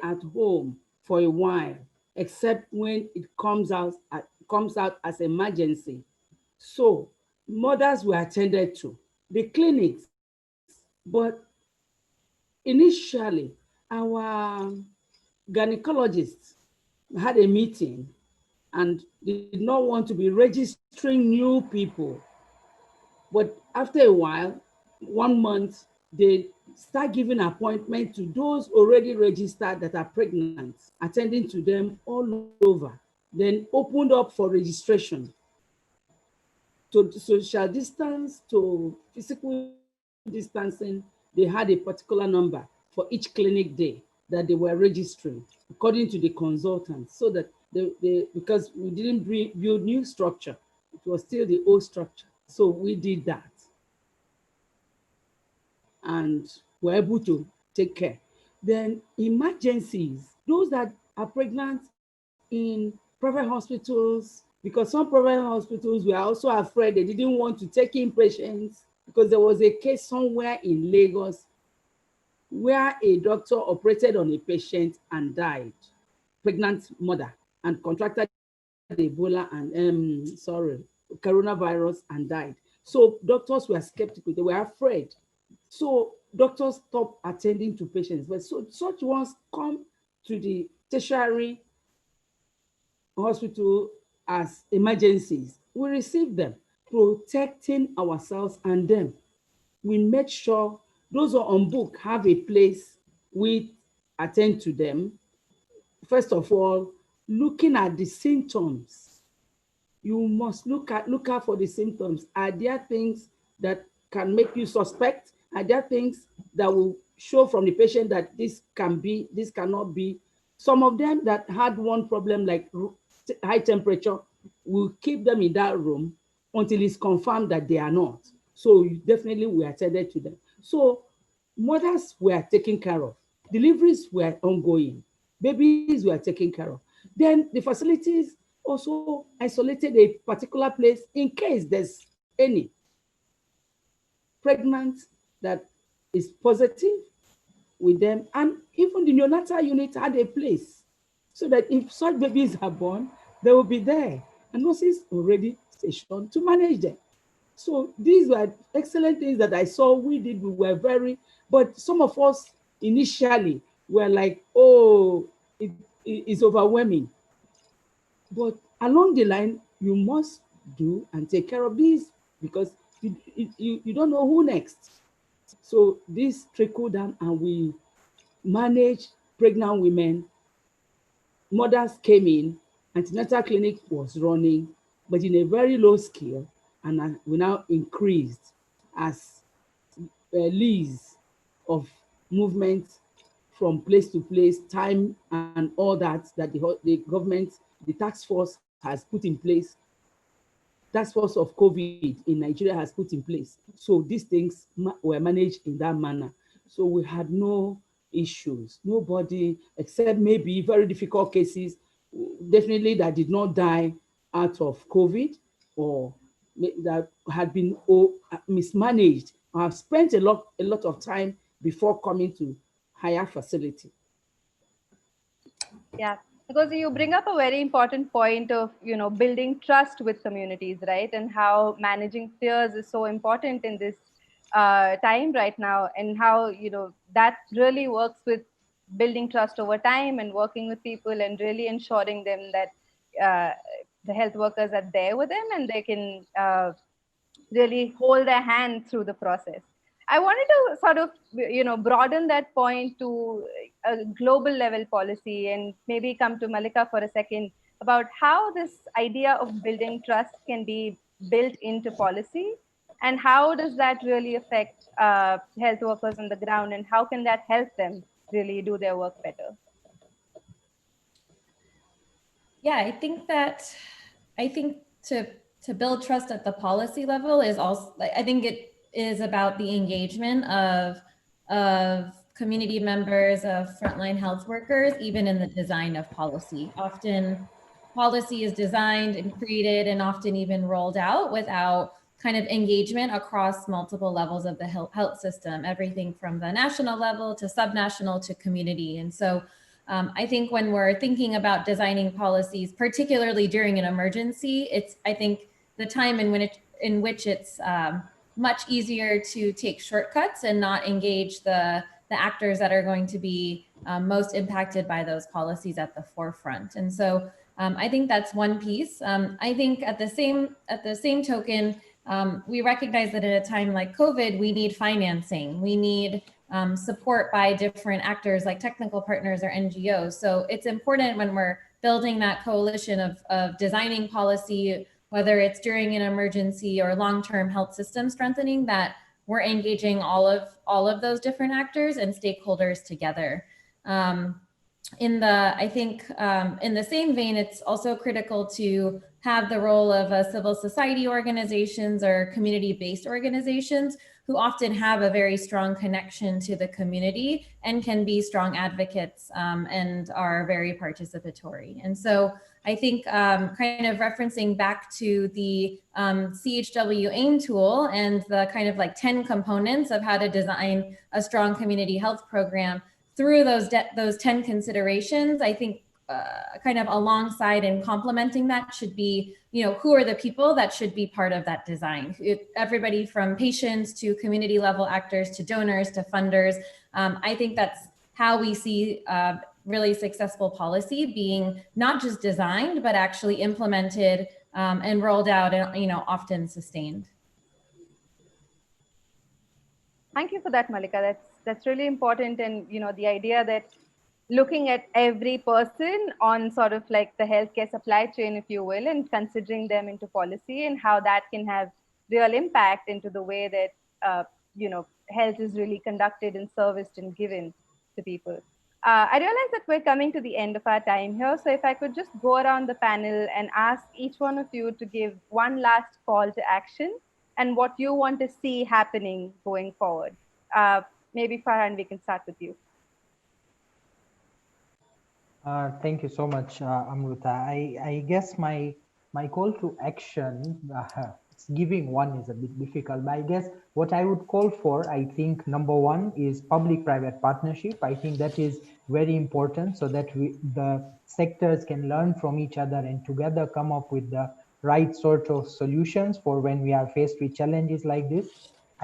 at home for a while, except when it comes out as emergency. So mothers were attended to. The clinics But initially, our gynecologists had a meeting and did not want to be registering new people. But after a while, 1 month, they start giving appointment to those already registered that are pregnant, attending to them all over, then opened up for registration. To social distance, to physical distancing, they had a particular number for each clinic day that they were registering according to the consultants, so that because we didn't build new structure, it was still the old structure. So we did that and were able to take care. Then emergencies, those that are pregnant in private hospitals, because some private hospitals were also afraid, they didn't want to take in patients, because there was a case somewhere in Lagos where a doctor operated on a patient and died, pregnant mother, and contracted Ebola and coronavirus and died. So doctors were skeptical, they were afraid. So doctors stopped attending to patients. But so such ones come to the tertiary hospital as emergencies. We receive them, protecting ourselves and them. We make sure those who are on book have a place. We attend to them. First of all, looking at the symptoms. You must look out for the symptoms. Are there things that can make you suspect? Are there things that will show from the patient that this can be, this cannot be? Some of them that had one problem like high temperature, we'll keep them in that room until it's confirmed that they are not. So definitely we attended to them. So mothers were taken care of. Deliveries were ongoing. Babies were taken care of. Then the facilities also isolated a particular place in case there's any pregnant that is positive with them. And even the neonatal unit had a place so that if such babies are born, they will be there. And nurses already stationed to manage them. So these were excellent things that I saw we did. We were very, but some of us initially were like, oh, it's overwhelming. But along the line, you must do and take care of these because you don't know who next. So this trickled down and we managed pregnant women. Mothers came in, antenatal clinic was running, but in a very low scale, and we now increased as leads of movement from place to place, time and all that the government, the task force has put in place. Task force of COVID in Nigeria has put in place. So these things were managed in that manner. So we had no issues, nobody, except maybe very difficult cases, definitely that did not die out of COVID or that had been mismanaged. I have spent a lot of time before coming to higher facility. Yeah, because you bring up a very important point of, building trust with communities, right? And how managing fears is so important in this time right now, and how, that really works with building trust over time and working with people and really ensuring them that the health workers are there with them and they can really hold their hand through the process. I wanted to sort of, broaden that point to a global level policy and maybe come to Mallika for a second about how this idea of building trust can be built into policy and how does that really affect health workers on the ground and how can that help them really do their work better? Yeah, I think to build trust at the policy level is also, I think it is about the engagement of community members, of frontline health workers, even in the design of policy. Often policy is designed and created and often even rolled out without kind of engagement across multiple levels of the health system, everything from the national level to subnational to community. And so I think when we're thinking about designing policies, particularly during an emergency, it's, I think, the time in which it's much easier to take shortcuts and not engage the actors that are going to be most impacted by those policies at the forefront. And so I think that's one piece. I think at the same token, we recognize that at a time like COVID, we need financing. We need support by different actors like technical partners or NGOs. So it's important when we're building that coalition of designing policy, whether it's during an emergency or long-term health system strengthening, that we're engaging all of those different actors and stakeholders together. I think in the same vein, it's also critical to have the role of civil society organizations or community-based organizations who often have a very strong connection to the community and can be strong advocates and are very participatory. And so I think kind of referencing back to the CHW AIM tool and the kind of like 10 components of how to design a strong community health program, through those 10 considerations, I think kind of alongside and complementing that should be, who are the people that should be part of that design? Everybody from patients to community level actors to donors to funders. I think that's how we see really successful policy being not just designed, but actually implemented and rolled out and often sustained. Thank you for that, Mallika. That's really important. And, the idea that looking at every person on sort of like the healthcare supply chain, if you will, and considering them into policy and how that can have real impact into the way that, health is really conducted and serviced and given to people. I realize that we're coming to the end of our time here. So if I could just go around the panel and ask each one of you to give one last call to action and what you want to see happening going forward. Maybe Farhan, we can start with you. Thank you so much, Amruta. I guess my call to action, giving one is a bit difficult, but I guess what I would call for, I think number one is public-private partnership. I think that is very important so that the sectors can learn from each other and together come up with the right sort of solutions for when we are faced with challenges like this.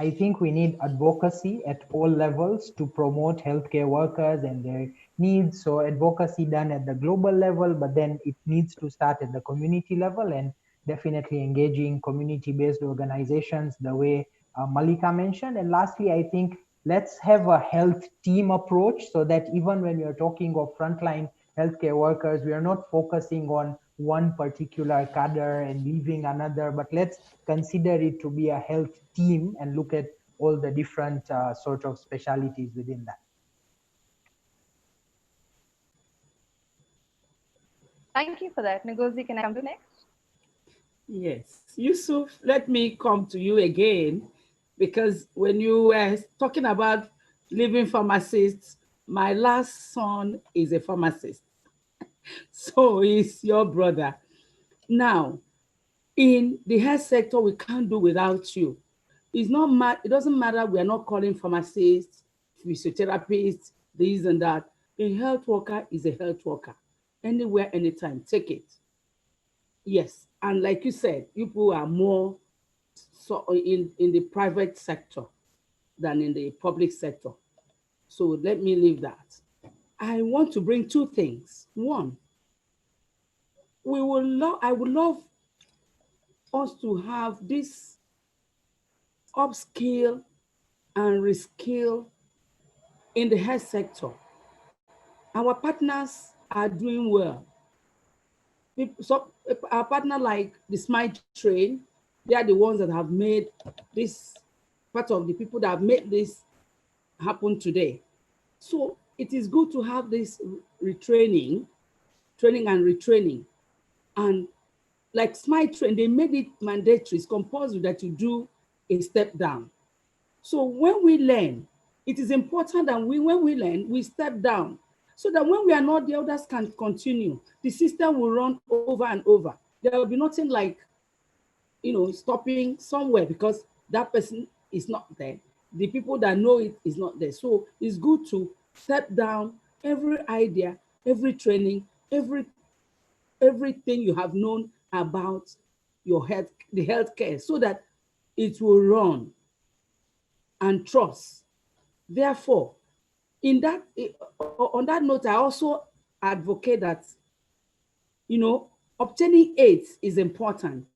I think we need advocacy at all levels to promote healthcare workers and their needs. So advocacy done at the global level, but then it needs to start at the community level and definitely engaging community-based organizations the way Mallika mentioned. And lastly, I think let's have a health team approach so that even when you're talking of frontline healthcare workers, we are not focusing on one particular cadre and leaving another, but let's consider it to be a health team and look at all the different sort of specialities within that. Thank you for that. Ngozi, can I come to next? Yes, Yusuf, let me come to you again, because when you were talking about leaving pharmacists, my last son is a pharmacist. So he's your brother. Now, in the health sector, we can't do without you. It doesn't matter, we are not calling pharmacists, physiotherapists, this and that. A health worker is a health worker. Anywhere, anytime, take it. Yes, and like you said, people are more so in the private sector than in the public sector. So let me leave that. I want to bring two things. One, I would love us to have this upskill and reskill in the health sector. Our partners are doing well. So our partner like the Smile Train, they are the ones that have made this, part of the people that have made this happen today. So it is good to have this training and retraining. And like Smile Train, they made it mandatory, it's compulsory that you do a step down. So when we learn, it is important that when we learn, we step down, so that when we are not, the others can continue. The system will run over and over. There will be nothing like, stopping somewhere because that person is not there. The people that know it is not there. So it's good to step down every idea, every training, everything you have known about your health, the healthcare, so that it will run. and trust. Therefore, on that note, I also advocate that, obtaining aids is important.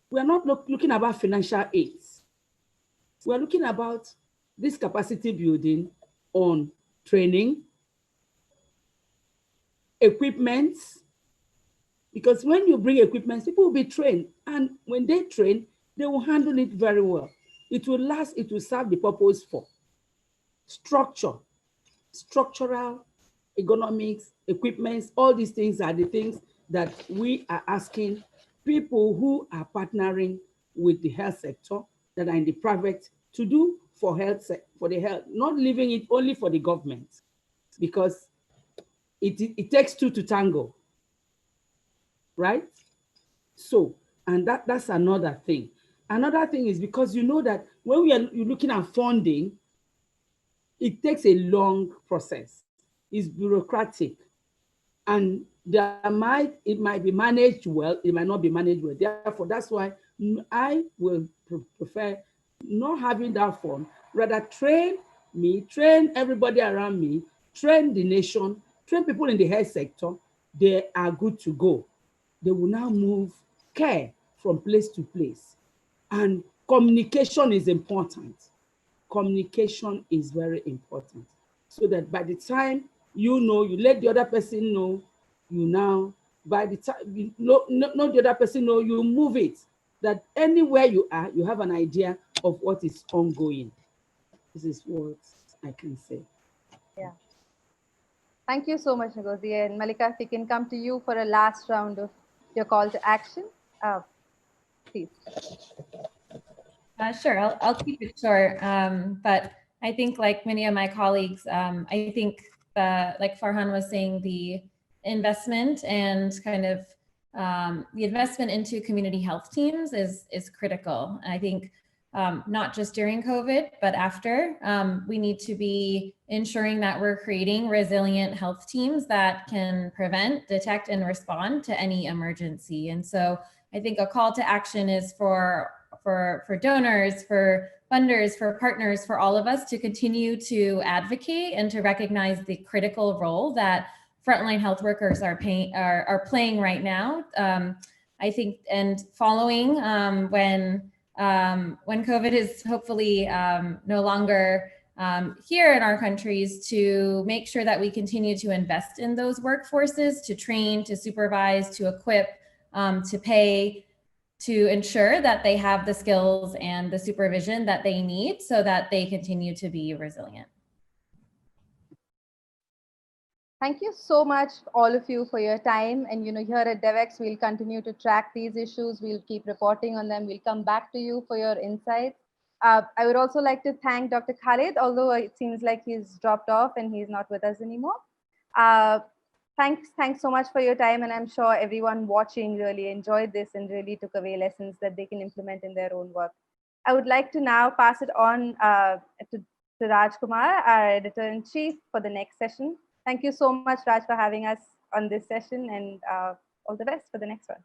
We are not looking about financial aids. We are looking about this capacity building on training, equipment, because when you bring equipment, people will be trained. And when they train, they will handle it very well. It will last, it will serve the purpose for structure, structural, economics, equipments, all these things are the things that we are asking people who are partnering with the health sector that are in the private to do for the health, not leaving it only for the government, because it takes two to tango, right? So, and that's another thing. Another thing is because you know that when you're looking at funding, it takes a long process. It's bureaucratic, and it might be managed well, it might not be managed well. Therefore, that's why I will prefer not having that fund. Rather train me, train everybody around me, train the nation, train people in the health sector. They are good to go. They will now move care from place to place. And communication is important. Communication is very important. So that by the time you let the other person know, by the time not the other person know, you move it. That anywhere you are, you have an idea of what is ongoing. This is what I can say. Yeah. Thank you so much, Ngozi. And Mallika, if we can come to you for a last round of your call to action, please. Sure, I'll keep it short. But I think, like many of my colleagues, I think like Farhan was saying, the investment and kind of the investment into community health teams is critical. I think not just during COVID, but after, we need to be ensuring that we're creating resilient health teams that can prevent, detect, and respond to any emergency. And so I think a call to action is for donors, for funders, for partners, for all of us to continue to advocate and to recognize the critical role that frontline health workers are playing right now. I think, and following when COVID is hopefully no longer here in our countries, to make sure that we continue to invest in those workforces, to train, to supervise, to equip, to pay, to ensure that they have the skills and the supervision that they need so that they continue to be resilient. Thank you so much, all of you, for your time. And here at Devex, we'll continue to track these issues. We'll keep reporting on them. We'll come back to you for your insights. I would also like to thank Dr. Khalid, although it seems like he's dropped off and he's not with us anymore. Thanks so much for your time. And I'm sure everyone watching really enjoyed this and really took away lessons that they can implement in their own work. I would like to now pass it on to Raj Kumar, our editor-in-chief, for the next session. Thank you so much, Raj, for having us on this session, and all the best for the next one.